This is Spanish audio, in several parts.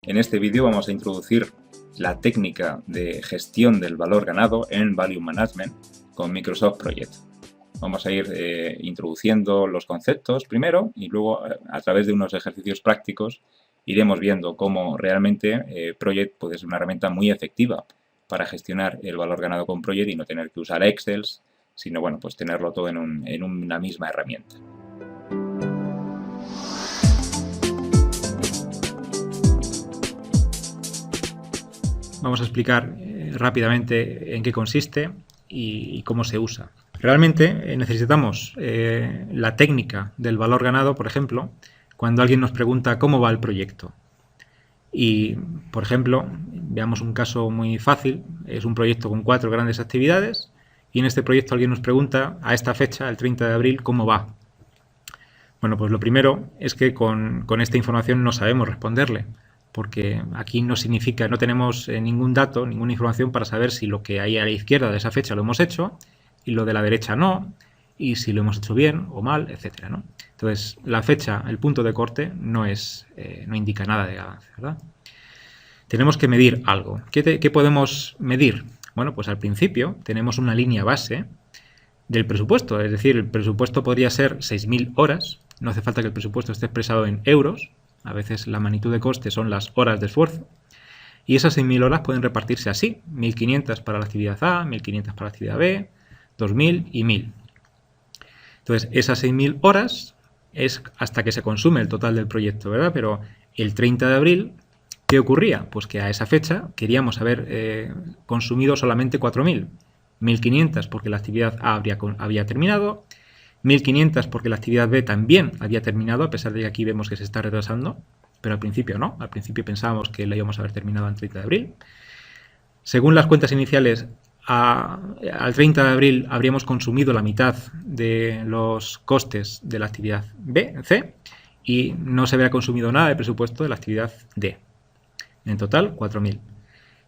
En este vídeo vamos a introducir la técnica de gestión del valor ganado en Value Management con Microsoft Project. Vamos a ir introduciendo los conceptos primero y luego a través de unos ejercicios prácticos iremos viendo cómo realmente Project puede ser una herramienta muy efectiva para gestionar el valor ganado con Project y no tener que usar Excel, sino bueno, pues tenerlo todo en una misma herramienta. Vamos a explicar rápidamente en qué consiste y cómo se usa. Realmente necesitamos la técnica del valor ganado, por ejemplo, cuando alguien nos pregunta cómo va el proyecto. Y, por ejemplo, veamos un caso muy fácil, es un proyecto con 4 grandes actividades y en este proyecto alguien nos pregunta a esta fecha, el 30 de abril, ¿cómo va? Bueno, pues lo primero es que con esta información no sabemos responderle, porque aquí no significa, no tenemos ningún dato, ninguna información para saber si lo que hay a la izquierda de esa fecha lo hemos hecho y lo de la derecha no, y si lo hemos hecho bien o mal, etcétera, ¿no? Entonces, la fecha, el punto de corte, no indica nada de avance, ¿verdad? Tenemos que medir algo. ¿Qué podemos medir? Bueno, pues al principio tenemos una línea base del presupuesto, es decir, el presupuesto podría ser 6.000 horas, no hace falta que el presupuesto esté expresado en euros, a veces la magnitud de coste son las horas de esfuerzo, y esas 6.000 horas pueden repartirse así, 1.500 para la actividad A, 1.500 para la actividad B, 2.000 y 1.000. Entonces, esas 6.000 horas es hasta que se consume el total del proyecto, ¿verdad? Pero el 30 de abril, ¿qué ocurría? Pues que a esa fecha queríamos haber consumido solamente 4.000. 1.500 porque la actividad A había terminado, 1.500 porque la actividad B también había terminado, a pesar de que aquí vemos que se está retrasando, pero al principio no, al principio pensábamos que la íbamos a haber terminado el 30 de abril. Según las cuentas iniciales, al 30 de abril habríamos consumido la mitad de los costes de la actividad C y no se había consumido nada de presupuesto de la actividad D. En total, 4.000.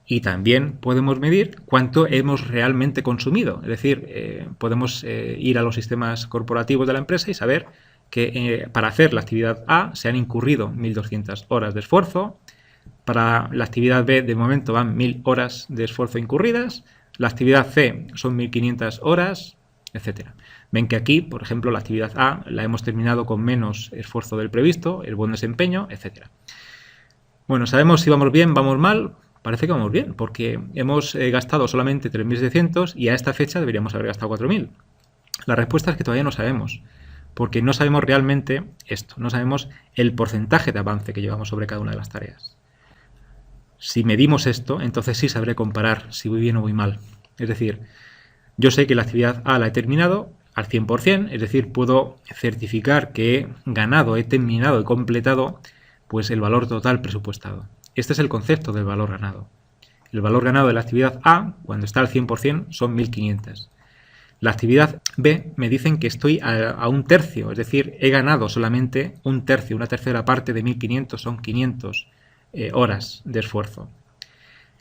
Y también podemos medir cuánto hemos realmente consumido. Es decir, podemos ir a los sistemas corporativos de la empresa y saber que para hacer la actividad A se han incurrido 1.200 horas de esfuerzo. Para la actividad B, de momento, van 1.000 horas de esfuerzo incurridas. La actividad C son 1.500 horas, etcétera. Ven que aquí, por ejemplo, la actividad A la hemos terminado con menos esfuerzo del previsto, el buen desempeño, etcétera. Bueno, ¿sabemos si vamos bien, vamos mal? Parece que vamos bien, porque hemos gastado solamente 3.700 y a esta fecha deberíamos haber gastado 4.000. La respuesta es que todavía no sabemos, porque no sabemos realmente esto, no sabemos el porcentaje de avance que llevamos sobre cada una de las tareas. Si medimos esto, entonces sí sabré comparar si voy bien o voy mal. Es decir, yo sé que la actividad A la he terminado al 100%, es decir, puedo certificar que he ganado, he terminado, he completado pues el valor total presupuestado. Este es el concepto del valor ganado. El valor ganado de la actividad A, cuando está al 100%, son 1.500. La actividad B me dicen que estoy a un tercio, es decir, he ganado solamente un tercio, una tercera parte de 1.500, son 500 horas de esfuerzo.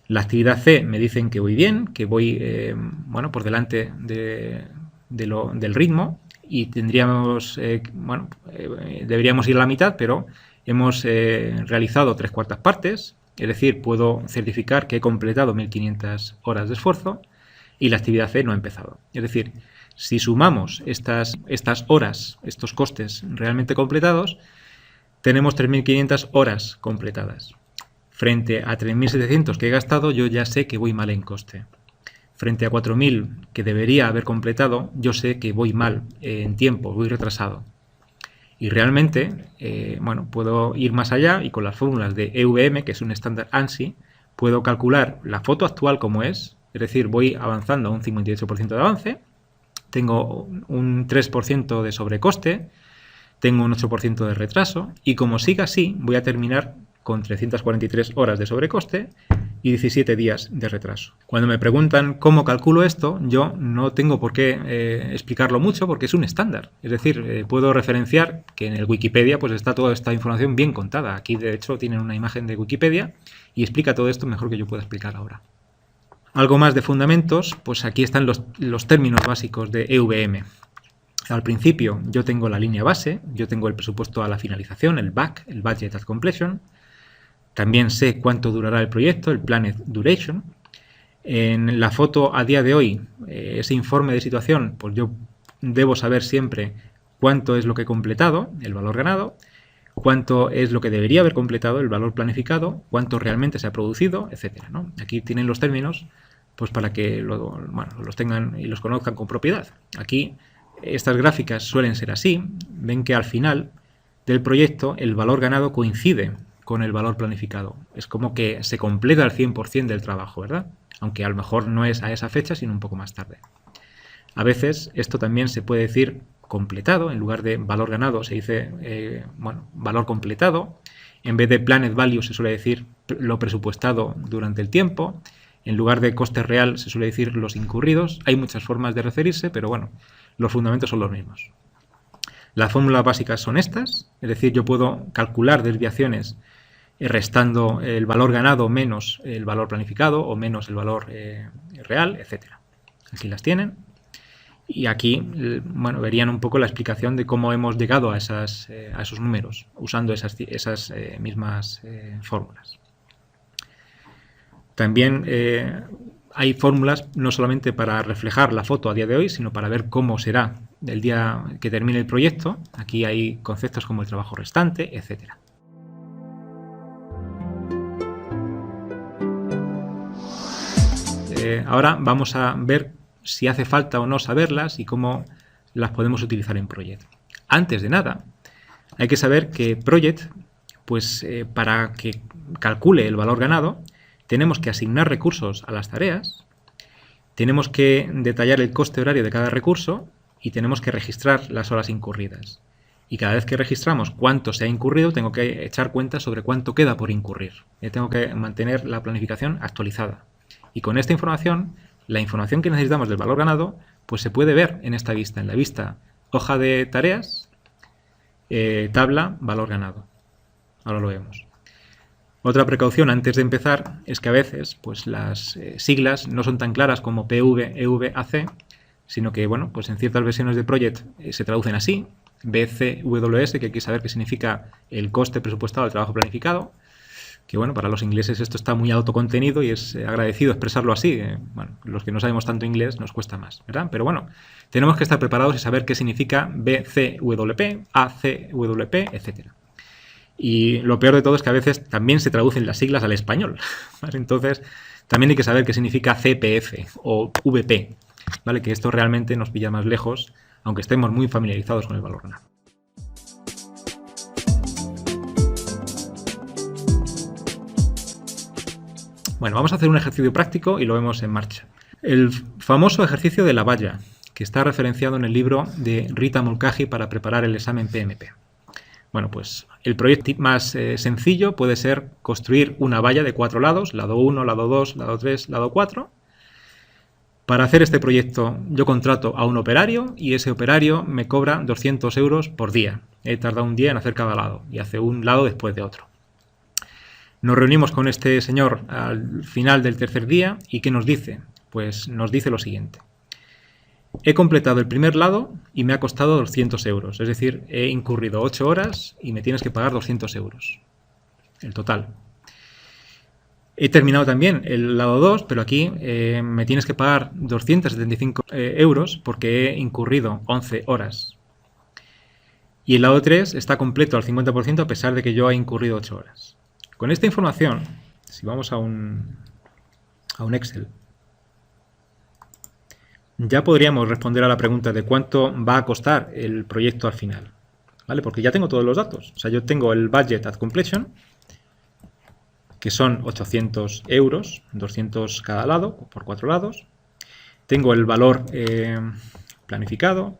La actividad C me dicen que voy bien, que voy bueno, por delante del ritmo y tendríamos, deberíamos ir a la mitad, pero hemos realizado 3/4 partes, es decir, puedo certificar que he completado 1.500 horas de esfuerzo y la actividad C no ha empezado. Es decir, si sumamos estas horas, estos costes realmente completados, tenemos 3.500 horas completadas. Frente a 3.700 que he gastado, yo ya sé que voy mal en coste. Frente a 4.000 que debería haber completado, yo sé que voy mal en tiempo, voy retrasado. Y realmente, bueno, puedo ir más allá y con las fórmulas de EVM, que es un estándar ANSI, puedo calcular la foto actual como es decir, voy avanzando a un 58% de avance, tengo un 3% de sobrecoste, tengo un 8% de retraso y como siga así, voy a terminar con 343 horas de sobrecoste y 17 días de retraso. Cuando me preguntan cómo calculo esto, yo no tengo por qué explicarlo mucho porque es un estándar. Es decir, puedo referenciar que en el Wikipedia pues está toda esta información bien contada. Aquí, de hecho, tienen una imagen de Wikipedia y explica todo esto mejor que yo pueda explicar ahora. Algo más de fundamentos, pues aquí están los términos básicos de EVM. Al principio yo tengo la línea base, yo tengo el presupuesto a la finalización, el BAC, el Budget at Completion. También sé cuánto durará el proyecto, el Planned Duration. En la foto a día de hoy, ese informe de situación, pues yo debo saber siempre cuánto es lo que he completado, el valor ganado, cuánto es lo que debería haber completado, el valor planificado, cuánto realmente se ha producido, etcétera, ¿no? Aquí tienen los términos pues para que los tengan y los conozcan con propiedad. Aquí estas gráficas suelen ser así. Ven que al final del proyecto el valor ganado coincide con el valor planificado. Es como que se completa el 100% del trabajo, ¿verdad? Aunque a lo mejor no es a esa fecha, sino un poco más tarde. A veces esto también se puede decir completado, en lugar de valor ganado se dice valor completado. En vez de planned value se suele decir lo presupuestado durante el tiempo. En lugar de coste real se suele decir los incurridos. Hay muchas formas de referirse, pero bueno, los fundamentos son los mismos. Las fórmulas básicas son estas, es decir, yo puedo calcular desviaciones restando el valor ganado menos el valor planificado o menos el valor real, etcétera. Aquí las tienen. Y aquí verían un poco la explicación de cómo hemos llegado a esos números usando esas mismas fórmulas. También hay fórmulas no solamente para reflejar la foto a día de hoy, sino para ver cómo será el día que termine el proyecto. Aquí hay conceptos como el trabajo restante, etcétera. Ahora vamos a ver si hace falta o no saberlas y cómo las podemos utilizar en Project. Antes de nada, hay que saber que Project, pues para que calcule el valor ganado, tenemos que asignar recursos a las tareas, tenemos que detallar el coste horario de cada recurso y tenemos que registrar las horas incurridas. Y cada vez que registramos cuánto se ha incurrido, tengo que echar cuenta sobre cuánto queda por incurrir. Tengo que mantener la planificación actualizada. Y con esta información, la información que necesitamos del valor ganado, pues se puede ver en esta vista. En la vista hoja de tareas, tabla, valor ganado. Ahora lo vemos. Otra precaución antes de empezar es que a veces pues las siglas no son tan claras como PV, EV, AC, sino que pues en ciertas versiones de Project se traducen así, BCWS, que hay que saber qué significa el coste presupuestado del trabajo planificado, que para los ingleses esto está muy autocontenido y es agradecido expresarlo así. Los que no sabemos tanto inglés nos cuesta más, ¿verdad? Pero tenemos que estar preparados y saber qué significa BCWP, ACWP, etcétera. Y lo peor de todo es que a veces también se traducen las siglas al español, ¿vale? Entonces, también hay que saber qué significa CPF o VP, ¿vale? Que esto realmente nos pilla más lejos, aunque estemos muy familiarizados con el valor ganado. Vamos a hacer un ejercicio práctico y lo vemos en marcha. El famoso ejercicio de la valla, que está referenciado en el libro de Rita Mulcahy para preparar el examen PMP. Pues el proyecto más sencillo puede ser construir una valla de 4 lados, lado 1, lado 2, lado 3, lado 4. Para hacer este proyecto yo contrato a un operario y ese operario me cobra 200 euros por día. He tardado un día en hacer cada lado y hace un lado después de otro. Nos reunimos con este señor al final del tercer día y ¿qué nos dice? Pues nos dice lo siguiente. He completado el primer lado y me ha costado 200 euros, es decir, he incurrido 8 horas y me tienes que pagar 200 euros, el total. He terminado también el lado 2, pero aquí me tienes que pagar 275 euros porque he incurrido 11 horas. Y el lado 3 está completo al 50% a pesar de que yo he incurrido 8 horas. Con esta información, si vamos a un Excel, ya podríamos responder a la pregunta de cuánto va a costar el proyecto al final, ¿vale? Porque ya tengo todos los datos. O sea, yo tengo el budget at completion, que son 800 euros, 200 cada lado, por 4 lados. Tengo el valor planificado,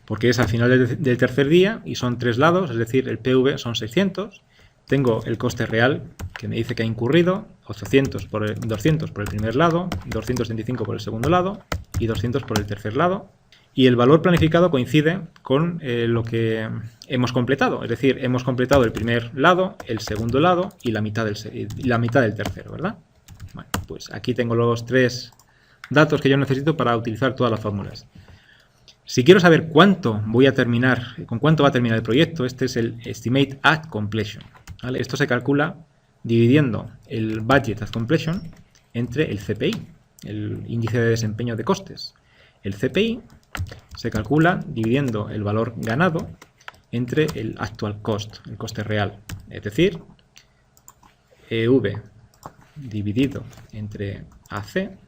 porque es al final del tercer día y son 3 lados, es decir, el PV son 600. Tengo el coste real, que me dice que ha incurrido, 200 por el primer lado, 275 por el segundo lado y 200 por el tercer lado. Y el valor planificado coincide con lo que hemos completado, es decir, hemos completado el primer lado, el segundo lado y la mitad del tercero, ¿verdad? Pues aquí tengo los 3 datos que yo necesito para utilizar todas las fórmulas. Si quiero saber cuánto voy a terminar, con cuánto va a terminar el proyecto, este es el Estimate at Completion, ¿vale? Esto se calcula dividiendo el Budget at Completion entre el CPI, el índice de desempeño de costes. El CPI se calcula dividiendo el valor ganado entre el actual cost, el coste real, es decir, EV dividido entre AC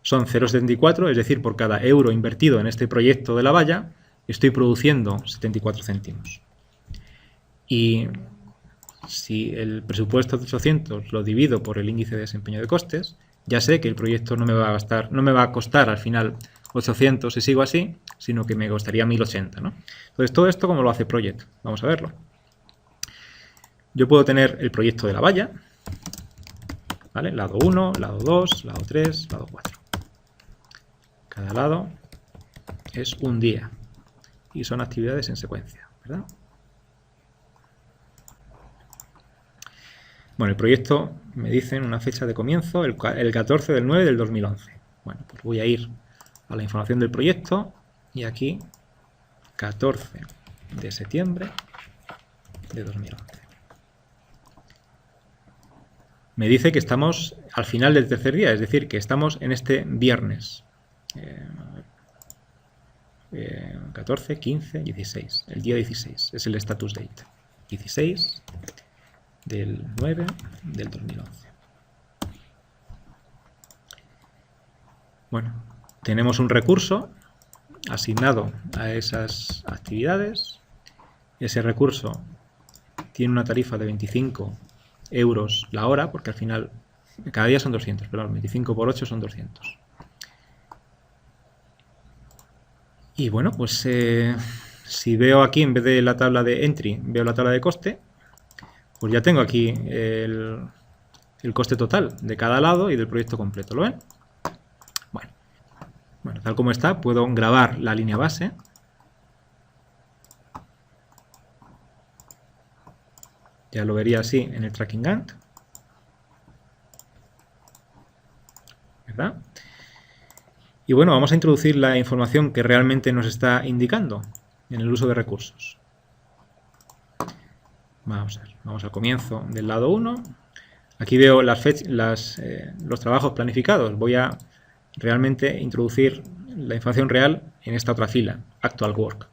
son 0,74, es decir, por cada euro invertido en este proyecto de la valla, estoy produciendo 74 céntimos. Y si el presupuesto de 800 lo divido por el índice de desempeño de costes, ya sé que el proyecto no me va a costar al final 800 si sigo así, sino que me costaría 1080, ¿no? Entonces, todo esto, ¿cómo lo hace Project? Vamos a verlo. Yo puedo tener el proyecto de la valla, ¿vale? Lado 1, lado 2, lado 3, lado 4. Cada lado es un día y son actividades en secuencia, ¿verdad? Bueno, el proyecto me dicen una fecha de comienzo, el 14 del 9 del 2011. Bueno, pues voy a ir a la información del proyecto y aquí 14 de septiembre de 2011. Me dice que estamos al final del tercer día, es decir, que estamos en este viernes. 14, 15, 16. El día 16 es el status date. 16 del 9 del 2011. Bueno, tenemos un recurso asignado a esas actividades. Ese recurso tiene una tarifa de 25 euros la hora, porque al final cada día son 200, pero 25 por 8 son 200. Y bueno, pues si veo aquí, en vez de la tabla de entry, veo la tabla de coste, pues ya tengo aquí el coste total de cada lado y del proyecto completo, ¿lo ven? Bueno, tal como está, puedo grabar la línea base. Ya lo vería así en el Tracking Gantt, ¿verdad? Y bueno, vamos a introducir la información que realmente nos está indicando en el uso de recursos. Vamos a ver, vamos al comienzo del lado 1. Aquí veo los trabajos planificados. Voy a realmente introducir la información real en esta otra fila, Actual Work.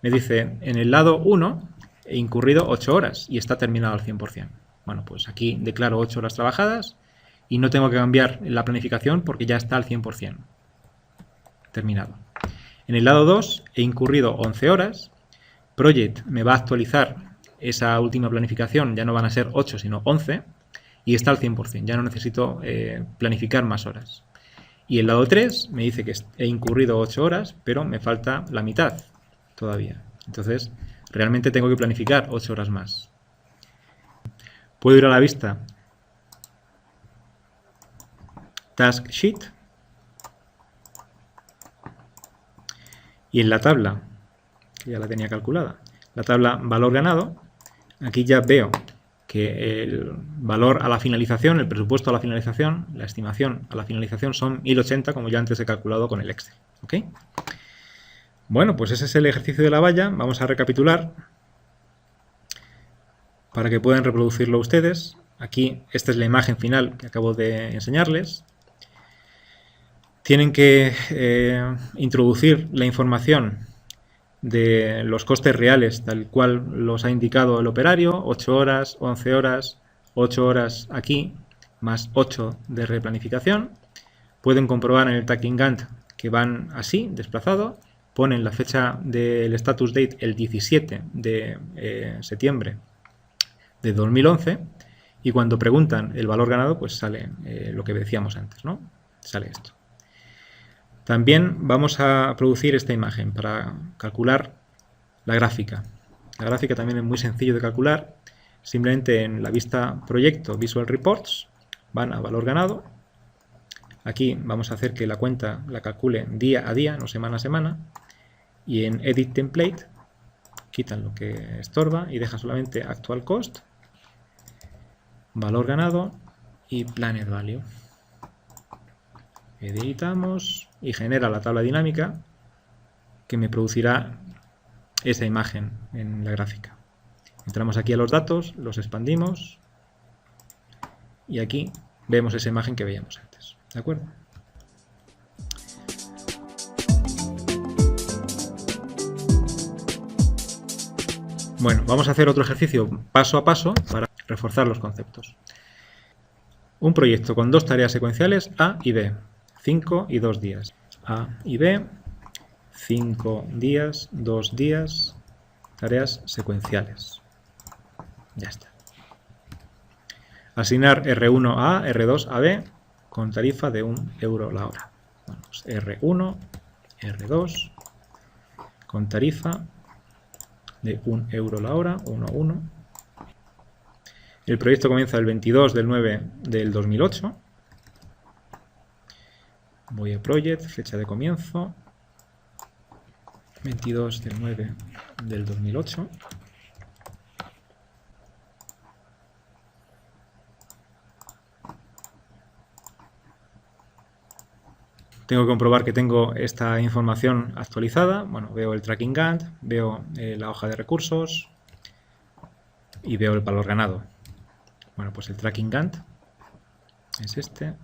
Me dice, en el lado 1 he incurrido 8 horas y está terminado al 100%. Bueno, pues aquí declaro 8 horas trabajadas y no tengo que cambiar la planificación porque ya está al 100% terminado. En el lado 2 he incurrido 11 horas. Project me va a actualizar esa última planificación, ya no van a ser 8 sino 11 y está al 100%, ya no necesito planificar más horas. Y el lado 3 me dice que he incurrido 8 horas, pero me falta la mitad todavía. Entonces, realmente tengo que planificar 8 horas más. Puedo ir a la vista Task Sheet y en la tabla, que ya la tenía calculada, la tabla valor ganado, aquí ya veo que el valor a la finalización, el presupuesto a la finalización, la estimación a la finalización son 1080, como ya antes he calculado con el Excel. ¿Ok? Bueno, pues ese es el ejercicio de la valla. Vamos a recapitular para que puedan reproducirlo ustedes. Aquí, esta es la imagen final que acabo de enseñarles. Tienen que introducir la información de los costes reales, tal cual los ha indicado el operario, 8 horas, 11 horas, 8 horas aquí, más 8 de replanificación. Pueden comprobar en el Tracking Gantt que van así, desplazado. Ponen la fecha del status date el 17 de septiembre de 2011 y cuando preguntan el valor ganado, pues sale lo que decíamos antes, ¿no? Sale esto. También vamos a producir esta imagen para calcular la gráfica. La gráfica también es muy sencillo de calcular. Simplemente en la vista Proyecto Visual Reports van a valor ganado. Aquí vamos a hacer que la cuenta la calcule día a día, no semana a semana. Y en Edit Template quitan lo que estorba y dejan solamente Actual Cost, valor ganado y Planned Value. editamos y genera la tabla dinámica que me producirá esa imagen en la gráfica. Entramos aquí a los datos, los expandimos y aquí vemos esa imagen que veíamos antes. ¿De acuerdo? Bueno, vamos a hacer otro ejercicio paso a paso para reforzar los conceptos. Un proyecto con dos tareas secuenciales A y B, 5 y 2 días. A y B, 5 días, 2 días, tareas secuenciales. Ya está. Asignar R1 a A, R2 a B con tarifa de 1 euro la hora. Bueno, pues R1, R2 con tarifa de 1 euro la hora, 1. El proyecto comienza el 22 del 9 del 2008. Voy a Project, fecha de comienzo, 22 del 9 del 2008. Tengo que comprobar que tengo esta información actualizada. Bueno, veo el tracking Gantt, veo la hoja de recursos y veo el valor ganado. Bueno, pues el tracking Gantt es este.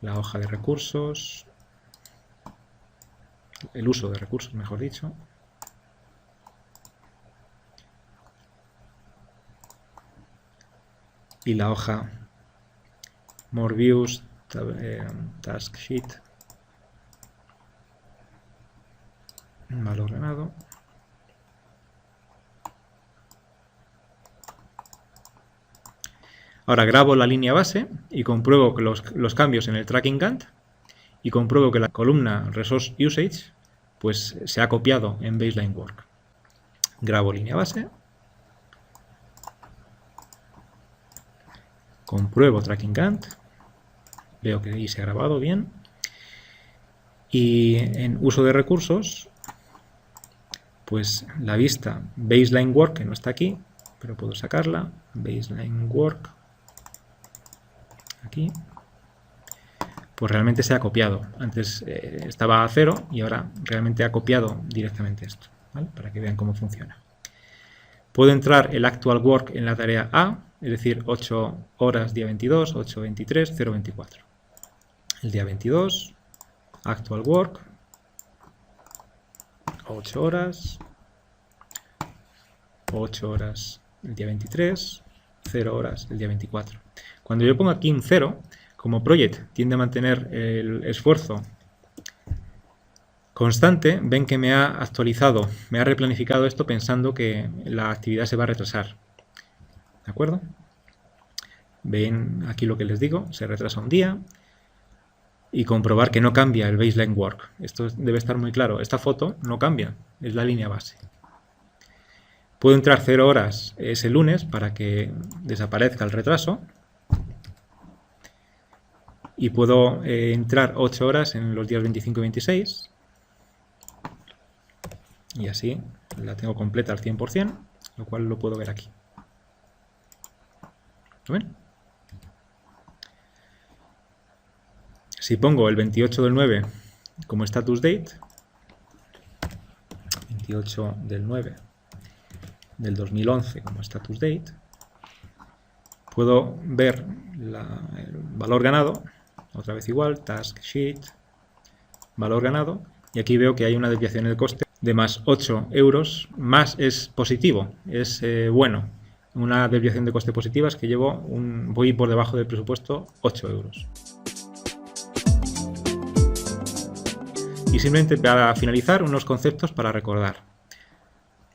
La hoja de recursos, el uso de recursos, mejor dicho. Y la hoja More Views, Task Sheet, valor ganado. Ahora grabo la línea base y compruebo que los cambios en el tracking Gantt y compruebo que la columna Resource Usage pues se ha copiado en Baseline Work. Grabo línea base, compruebo tracking Gantt, veo que ahí se ha grabado bien y en uso de recursos pues la vista Baseline Work, que no está aquí, pero puedo sacarla, Baseline Work, aquí, pues realmente se ha copiado. Antes estaba a 0 y ahora realmente ha copiado directamente esto, ¿vale? Para que vean cómo funciona. Puedo entrar el actual work en la tarea A, es decir, 8 horas día 22, 8:23, 0:24. El día 22, actual work, 8 horas, 8 horas el día 23, 0 horas el día 24. Cuando yo pongo aquí un 0, como Project tiende a mantener el esfuerzo constante, ven que me ha actualizado, me ha replanificado esto pensando que la actividad se va a retrasar. ¿De acuerdo? Ven aquí lo que les digo, se retrasa un día y comprobar que no cambia el Baseline Work. Esto debe estar muy claro. Esta foto no cambia, es la línea base. Puedo entrar 0 horas ese lunes para que desaparezca el retraso. Y puedo entrar 8 horas en los días 25 y 26. Y así la tengo completa al 100%, lo cual lo puedo ver aquí. ¿Lo ven? Si pongo el 28 del 9 como status date, 28 del 9 del 2011 como status date, puedo ver el valor ganado. Otra vez igual, Task Sheet, valor ganado, y aquí veo que hay una desviación de coste de más 8 euros, más es positivo, es bueno. Una desviación de coste positiva es que voy por debajo del presupuesto 8 euros. Y simplemente para finalizar, unos conceptos para recordar.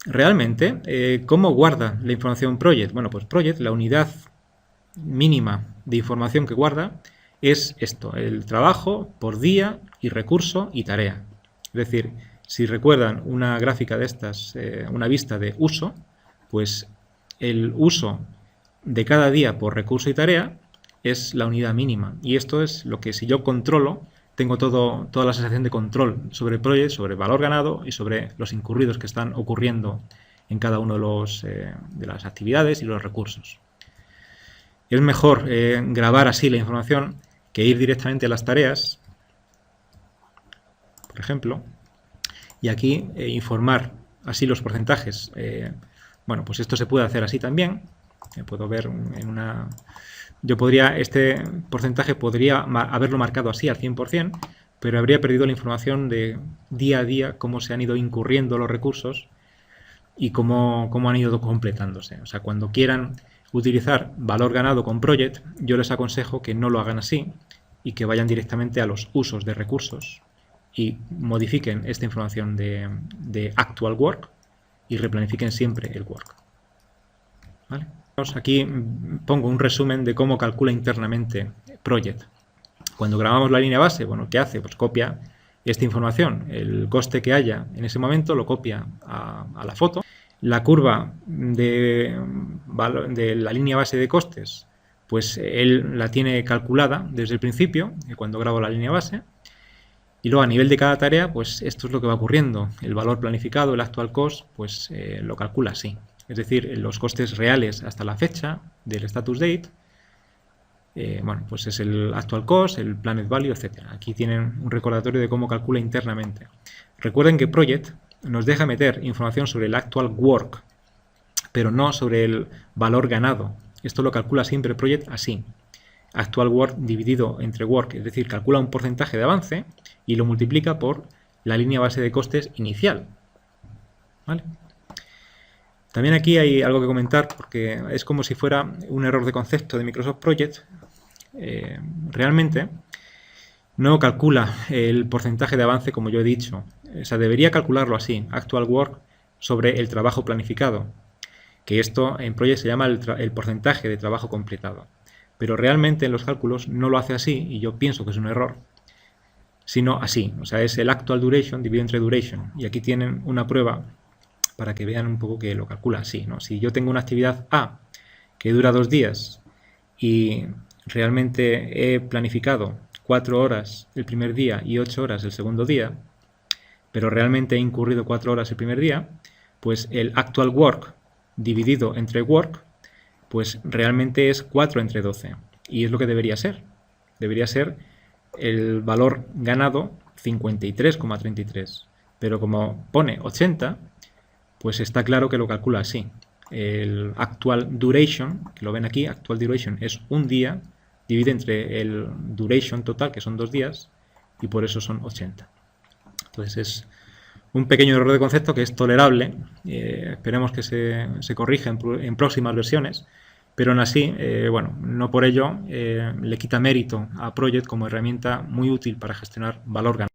Realmente, ¿cómo guarda la información Project? Bueno, pues Project, la unidad mínima de información que guarda, es esto, el trabajo por día y recurso y tarea. Es decir, si recuerdan una gráfica de estas, una vista de uso, pues el uso de cada día por recurso y tarea es la unidad mínima. Y esto es lo que si yo controlo, tengo toda la sensación de control sobre el Project, sobre el valor ganado y sobre los incurridos que están ocurriendo en cada uno de las actividades y los recursos. Es mejor grabar así la información que ir directamente a las tareas, por ejemplo, y aquí informar así los porcentajes. Bueno, pues esto se puede hacer así también. Puedo ver en una... este porcentaje podría haberlo marcado así al 100%, pero habría perdido la información de día a día cómo se han ido incurriendo los recursos y cómo han ido completándose. O sea, cuando quieran utilizar valor ganado con Project, yo les aconsejo que no lo hagan así y que vayan directamente a los usos de recursos y modifiquen esta información de actual work y replanifiquen siempre el work. ¿Vale? Aquí pongo un resumen de cómo calcula internamente Project. Cuando grabamos la línea base, bueno, ¿qué hace? Pues copia esta información, el coste que haya en ese momento lo copia a la foto. La curva de la línea base de costes, pues él la tiene calculada desde el principio, cuando grabo la línea base. Y luego a nivel de cada tarea, pues esto es lo que va ocurriendo. El valor planificado, el actual cost, pues lo calcula así. Es decir, los costes reales hasta la fecha del status date, bueno, pues es el actual cost, el planned value, etc. Aquí tienen un recordatorio de cómo calcula internamente. Recuerden que Project nos deja meter información sobre el actual work, pero no sobre el valor ganado. Esto lo calcula siempre Project así. Actual work dividido entre work, es decir, calcula un porcentaje de avance y lo multiplica por la línea base de costes inicial. ¿Vale? También aquí hay algo que comentar, porque es como si fuera un error de concepto de Microsoft Project. Realmente no calcula el porcentaje de avance como yo he dicho. O sea, debería calcularlo así, actual work sobre el trabajo planificado, que esto en Project se llama el porcentaje de trabajo completado. Pero realmente en los cálculos no lo hace así, y yo pienso que es un error, sino así. O sea, es el actual duration dividido entre duration. Y aquí tienen una prueba para que vean un poco que lo calcula así, ¿no? Si yo tengo una actividad A que dura 2 días y realmente he planificado 4 horas el primer día y 8 horas el segundo día, pero realmente he incurrido 4 horas el primer día, pues el actual work dividido entre work, pues realmente es 4 entre 12. Y es lo que debería ser. Debería ser el valor ganado 53,33. Pero como pone 80, pues está claro que lo calcula así. El actual duration, que lo ven aquí, actual duration es un día, divide entre el duration total, que son 2 días, y por eso son 80. Entonces es un pequeño error de concepto que es tolerable. Esperemos que se corrija en próximas versiones, pero aún así, bueno, no por ello le quita mérito a Project como herramienta muy útil para gestionar valor ganado.